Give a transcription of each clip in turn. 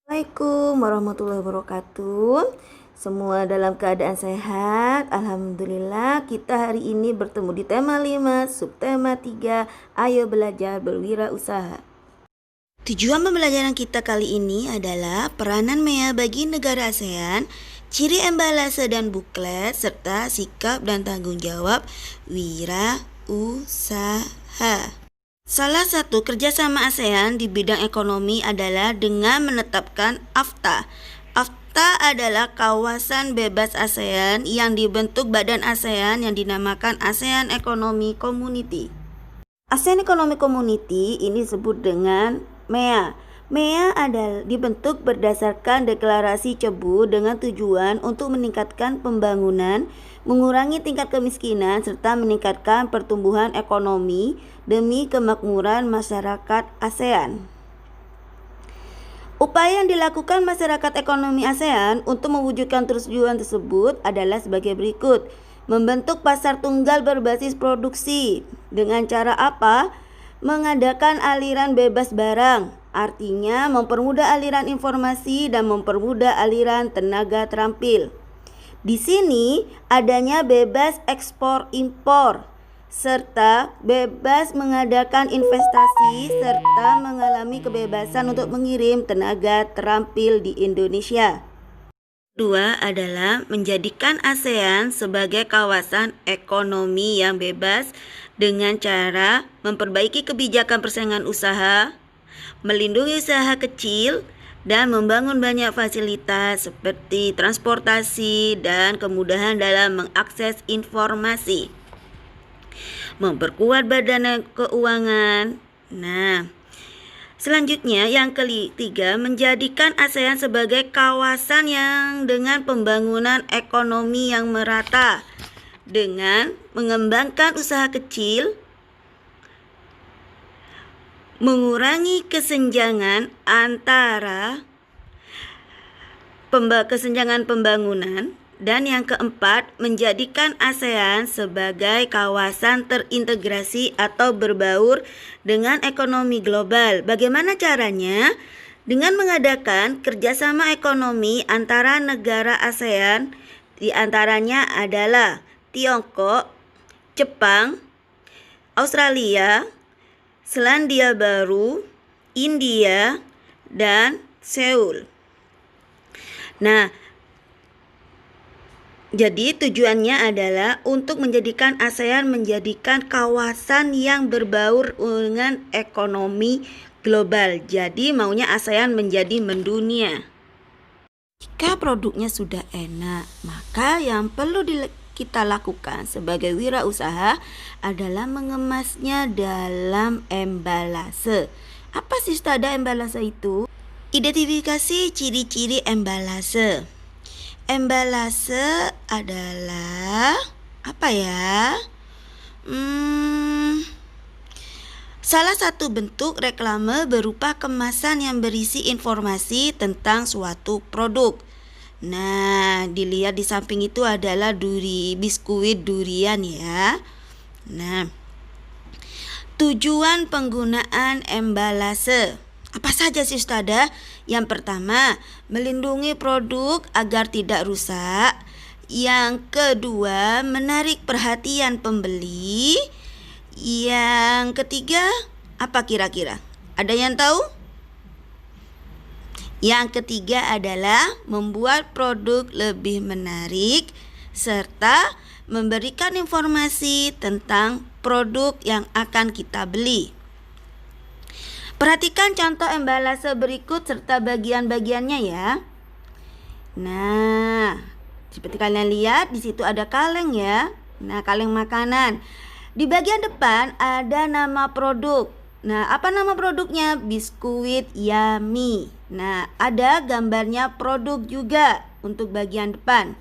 Assalamualaikum warahmatullahi wabarakatuh. Semua dalam keadaan sehat. Alhamdulillah, kita hari ini bertemu di tema 5, subtema 3. Ayo belajar berwirausaha. Tujuan pembelajaran kita kali ini adalah peranan MEA bagi negara ASEAN, ciri embalase dan buklet, serta sikap dan tanggung jawab wirausaha. Salah satu kerjasama ASEAN di bidang ekonomi adalah dengan menetapkan AFTA. AFTA adalah kawasan bebas ASEAN yang dibentuk Badan ASEAN yang dinamakan ASEAN Economic Community. ASEAN Economic Community ini disebut dengan MEA. MEA adalah dibentuk berdasarkan deklarasi Cebu dengan tujuan untuk meningkatkan pembangunan, mengurangi tingkat kemiskinan, serta meningkatkan pertumbuhan ekonomi demi kemakmuran masyarakat ASEAN. Upaya yang dilakukan masyarakat ekonomi ASEAN untuk mewujudkan tujuan tersebut adalah sebagai berikut. Membentuk pasar tunggal berbasis produksi. Dengan cara apa? Mengadakan aliran bebas barang. Artinya mempermudah aliran informasi dan mempermudah aliran tenaga terampil. Di sini adanya bebas ekspor impor serta bebas mengadakan investasi serta mengalami kebebasan untuk mengirim tenaga terampil di Indonesia. Kedua adalah menjadikan ASEAN sebagai kawasan ekonomi yang bebas dengan cara memperbaiki kebijakan persaingan usaha, melindungi usaha kecil, dan membangun banyak fasilitas seperti transportasi dan kemudahan dalam mengakses informasi. Memperkuat badan keuangan. Selanjutnya yang ketiga, menjadikan ASEAN sebagai kawasan yang dengan pembangunan ekonomi yang merata dengan mengembangkan usaha kecil, mengurangi kesenjangan antara kesenjangan pembangunan, dan yang keempat, menjadikan ASEAN sebagai kawasan terintegrasi atau berbaur dengan ekonomi global. Bagaimana caranya? Dengan mengadakan kerjasama ekonomi antara negara ASEAN, di antaranya adalah Tiongkok, Jepang, Australia, Selandia Baru, India, dan Seoul. Jadi tujuannya adalah untuk menjadikan ASEAN menjadikan kawasan yang berbaur dengan ekonomi global. Jadi maunya ASEAN menjadi mendunia. Jika produknya sudah enak, maka yang perlu kita lakukan sebagai wirausaha adalah mengemasnya dalam embalase. Apa sih Ustazah embalase itu? Identifikasi ciri-ciri embalase. Embalase adalah apa ya? Salah satu bentuk reklame berupa kemasan yang berisi informasi tentang suatu produk. Dilihat di samping itu adalah biskuit durian ya. Tujuan penggunaan embalase. Apa saja sih Ustazah? Yang pertama, melindungi produk agar tidak rusak. Yang kedua, menarik perhatian pembeli. Yang ketiga, apa kira-kira? Ada yang tahu? Yang ketiga adalah membuat produk lebih menarik serta memberikan informasi tentang produk yang akan kita beli. Perhatikan contoh embalase berikut serta bagian-bagiannya ya. Seperti kalian lihat di situ ada kaleng ya. Kaleng makanan. Di bagian depan ada nama produk. Apa nama produknya? Biskuit Yummy. Ada gambarnya produk juga untuk bagian depan.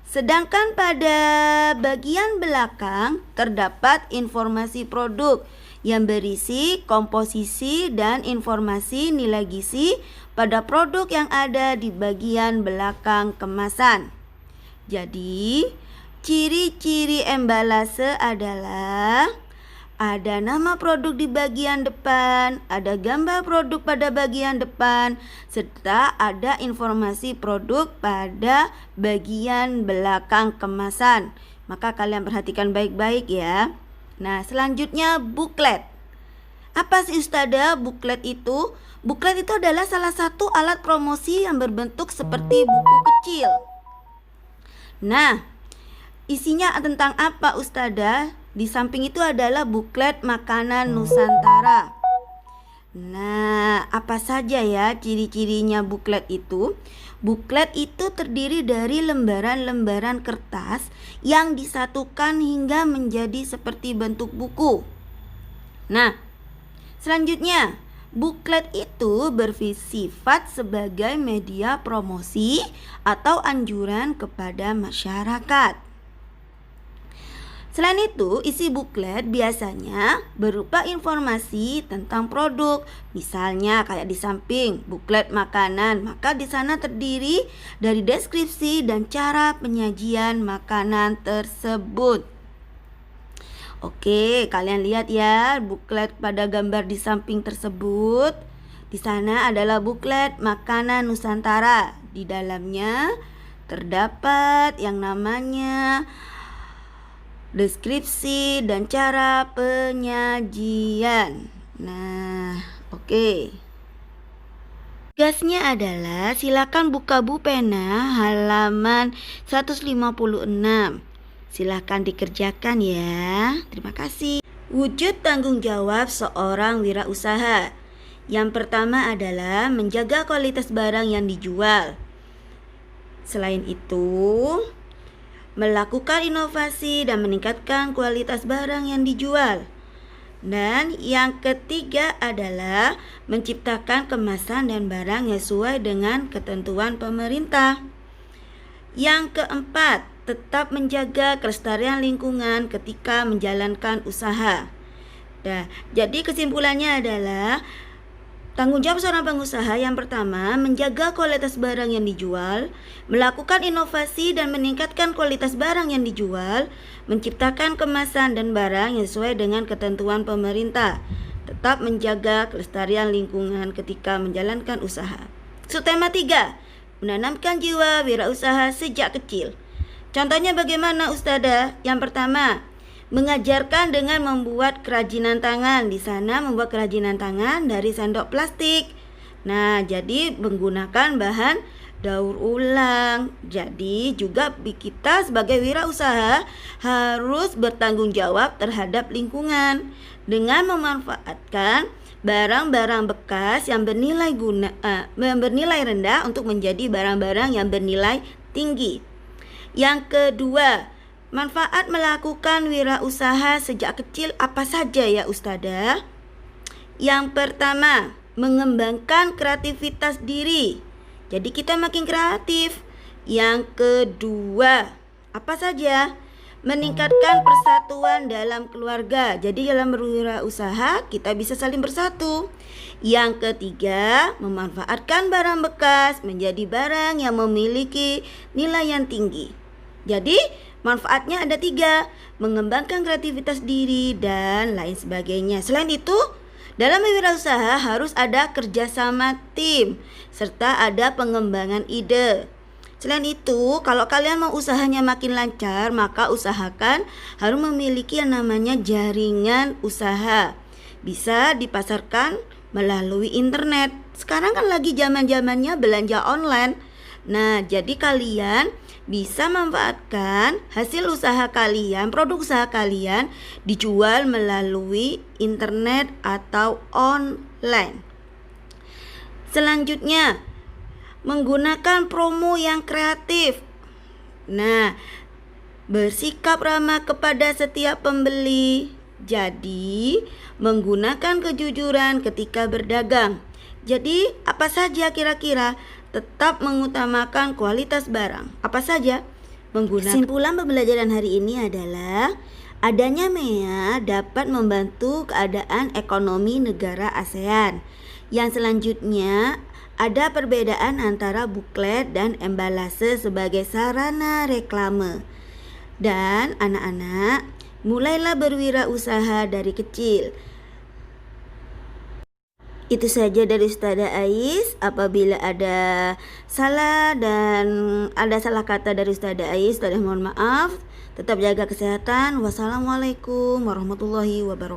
Sedangkan pada bagian belakang terdapat informasi produk yang berisi komposisi dan informasi nilai gizi pada produk yang ada di bagian belakang kemasan. Jadi, ciri-ciri embalase adalah Ada nama produk di bagian depan, ada gambar produk pada bagian depan, serta ada informasi produk pada bagian belakang kemasan. Maka kalian perhatikan baik-baik ya. Nah, selanjutnya buklet. Apa sih Ustazah buklet itu? Buklet itu adalah salah satu alat promosi yang berbentuk seperti buku kecil. Nah, isinya tentang apa Ustazah? Di samping itu adalah buklet makanan Nusantara. Nah, apa saja ya ciri-cirinya buklet itu? Buklet itu terdiri dari lembaran-lembaran kertas yang disatukan hingga menjadi seperti bentuk buku. Nah, selanjutnya, buklet itu bersifat sebagai media promosi atau anjuran kepada masyarakat. Selain itu, isi buklet biasanya berupa informasi tentang produk. Misalnya kayak di samping buklet makanan, maka di sana terdiri dari deskripsi dan cara penyajian makanan tersebut. Oke, kalian lihat ya buklet pada gambar di samping tersebut. Di sana adalah buklet makanan Nusantara. Di dalamnya terdapat yang namanya deskripsi dan cara penyajian. Nah, oke. Tugasnya adalah silakan buka buku pena halaman 156. Silakan dikerjakan ya. Terima kasih. Wujud tanggung jawab seorang wirausaha. Yang pertama adalah menjaga kualitas barang yang dijual. Selain itu, melakukan inovasi dan meningkatkan kualitas barang yang dijual. Dan yang ketiga adalah menciptakan kemasan dan barang yang sesuai dengan ketentuan pemerintah. Yang keempat, tetap menjaga kelestarian lingkungan ketika menjalankan usaha. Nah, jadi kesimpulannya adalah tanggung jawab seorang pengusaha yang pertama, menjaga kualitas barang yang dijual, melakukan inovasi dan meningkatkan kualitas barang yang dijual, menciptakan kemasan dan barang yang sesuai dengan ketentuan pemerintah, tetap menjaga kelestarian lingkungan ketika menjalankan usaha. Subtema 3, menanamkan jiwa wirausaha sejak kecil. Contohnya bagaimana Ustazah? Yang pertama, mengajarkan dengan membuat kerajinan tangan. Di sana membuat kerajinan tangan dari sendok plastik. Nah, jadi menggunakan bahan daur ulang. Jadi juga kita sebagai wirausaha harus bertanggung jawab terhadap lingkungan dengan memanfaatkan barang-barang bekas yang bernilai rendah untuk menjadi barang-barang yang bernilai tinggi. Yang kedua, manfaat melakukan wirausaha sejak kecil apa saja ya Ustazah? Yang pertama, mengembangkan kreativitas diri. Jadi kita makin kreatif. Yang kedua, apa saja? Meningkatkan persatuan dalam keluarga. Jadi dalam berwirausaha kita bisa saling bersatu. Yang ketiga, memanfaatkan barang bekas menjadi barang yang memiliki nilai yang tinggi. Jadi manfaatnya ada 3, mengembangkan kreativitas diri dan lain sebagainya. Selain itu, dalam berwirausaha harus ada kerjasama tim serta ada pengembangan ide. Selain itu, kalau kalian mau usahanya makin lancar, maka usahakan harus memiliki yang namanya jaringan usaha. Bisa dipasarkan melalui internet. Sekarang kan lagi zaman-zamannya belanja online. Nah, jadi kalian bisa memanfaatkan hasil usaha kalian, produk usaha kalian dijual melalui internet atau online. Selanjutnya, menggunakan promo yang kreatif. Nah, bersikap ramah kepada setiap pembeli. Jadi, menggunakan kejujuran ketika berdagang. Jadi, apa saja kira-kira? Tetap mengutamakan kualitas barang. Apa saja? Kesimpulan pembelajaran hari ini adalah adanya MEA dapat membantu keadaan ekonomi negara ASEAN. Yang selanjutnya, ada perbedaan antara buklet dan embalase sebagai sarana reklame. Dan anak-anak, Mulailah berwirausaha dari kecil. Itu saja dari Ustazah Ais. Apabila ada salah dan ada salah kata dari Ustazah Ais, Ustazah mohon maaf. Tetap jaga kesehatan. Wassalamualaikum warahmatullahi wabarakatuh.